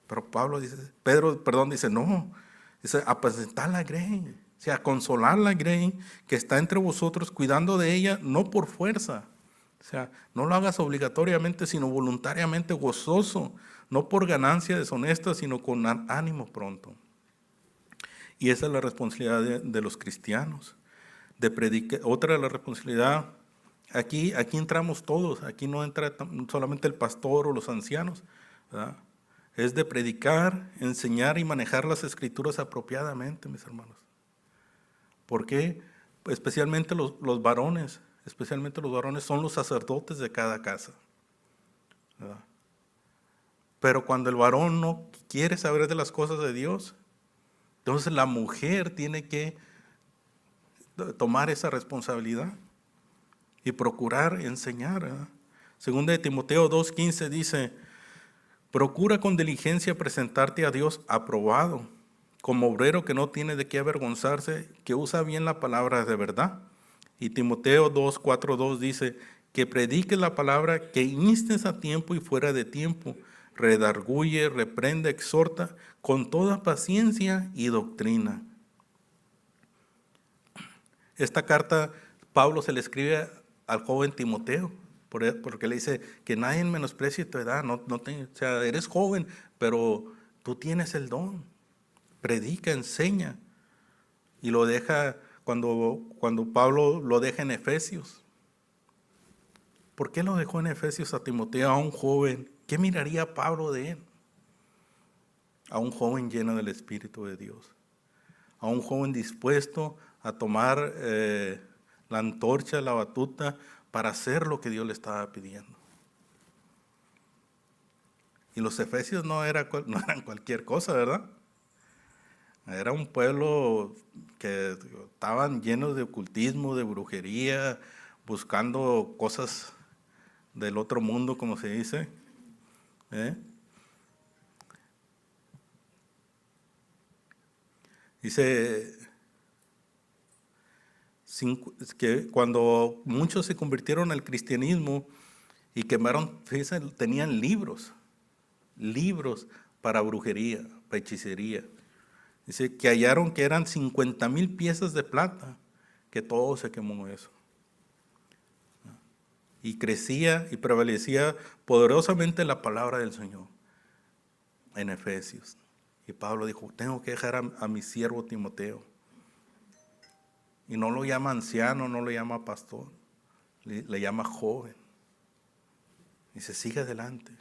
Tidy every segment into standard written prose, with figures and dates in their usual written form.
Pero Pedro dice, no, dice, apacentar la grey, o sea, consolar la grey que está entre vosotros, cuidando de ella, no por fuerza. O sea, no lo hagas obligatoriamente, sino voluntariamente gozoso, no por ganancia deshonesta, sino con ánimo pronto. Y esa es la responsabilidad de los cristianos, de predicar. Otra de la responsabilidad, aquí entramos todos, aquí no entra solamente el pastor o los ancianos, ¿verdad? Es de predicar, enseñar y manejar las escrituras apropiadamente, mis hermanos. ¿Por qué? Especialmente los varones son los sacerdotes de cada casa, ¿verdad? Pero cuando el varón no quiere saber de las cosas de Dios, entonces la mujer tiene que tomar esa responsabilidad y procurar enseñar, ¿verdad? Segunda de Timoteo 2:15 dice, procura con diligencia presentarte a Dios aprobado, como obrero que no tiene de qué avergonzarse, que usa bien la palabra de verdad. Y Timoteo 2:4-2 dice, que prediques la palabra, que instes a tiempo y fuera de tiempo, redarguye, reprende, exhorta, con toda paciencia y doctrina. Esta carta Pablo se le escribe al joven Timoteo, porque le dice que nadie menosprecie tu edad, o sea, eres joven, pero tú tienes el don, predica, enseña. Y lo deja cuando Pablo lo deja en Efesios. ¿Por qué lo dejó en Efesios a Timoteo, a un joven? ¿Qué miraría Pablo de él? A un joven lleno del Espíritu de Dios, a un joven dispuesto a tomar la antorcha, la batuta, para hacer lo que Dios le estaba pidiendo. Y los efesios no eran cualquier cosa, ¿verdad? Era un pueblo que estaban llenos de ocultismo, de brujería, buscando cosas del otro mundo, como se dice. Dice que cuando muchos se convirtieron al cristianismo y quemaron, fíjense, tenían libros para brujería, para hechicería. Dice que hallaron que eran 50,000 piezas de plata, que todo se quemó eso. Y crecía y prevalecía poderosamente la palabra del Señor en Efesios. Y Pablo dijo, tengo que dejar a mi siervo Timoteo. Y no lo llama anciano, no lo llama pastor, le llama joven. Dice, sigue adelante.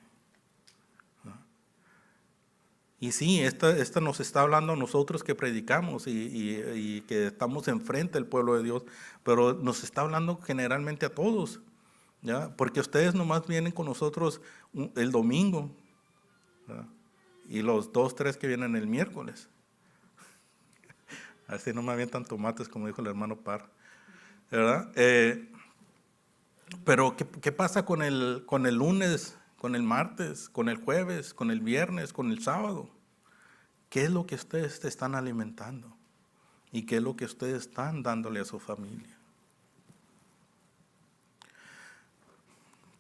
Y sí, esta nos está hablando a nosotros que predicamos y que estamos enfrente del pueblo de Dios, pero nos está hablando generalmente a todos, ¿ya? Porque ustedes nomás vienen con nosotros el domingo, ¿verdad? Y los 2, 3 que vienen el miércoles. Así no me avientan tomates, como dijo el hermano Parra, ¿verdad? Pero ¿qué pasa con el lunes, con el martes, con el jueves, con el viernes, con el sábado? ¿Qué es lo que ustedes te están alimentando? ¿Y qué es lo que ustedes están dándole a su familia?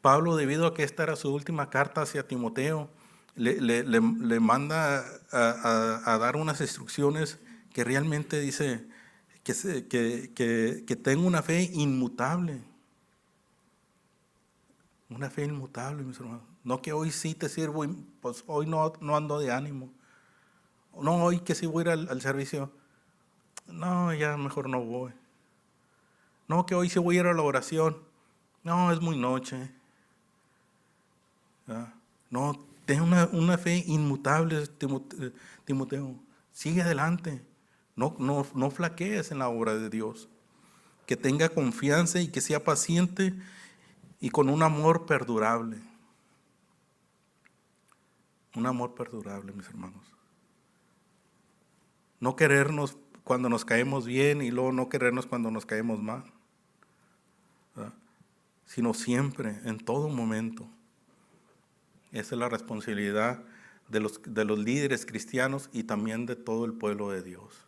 Pablo, debido a que esta era su última carta hacia Timoteo, le manda a dar unas instrucciones que realmente dice que tenga una fe inmutable. Una fe inmutable, mis hermanos. No que hoy sí te sirvo, pues hoy no ando de ánimo. No, hoy que sí voy a ir al servicio. No, ya mejor no voy. No, que hoy sí voy a ir a la oración. No, es muy noche. No, ten una fe inmutable, Timoteo. Sigue adelante. No flaquees en la obra de Dios. Que tenga confianza y que sea paciente y con un amor perdurable. Un amor perdurable, mis hermanos. No querernos cuando nos caemos bien y luego no querernos cuando nos caemos mal, ¿verdad? Sino siempre, en todo momento. Esa es la responsabilidad de los líderes cristianos y también de todo el pueblo de Dios.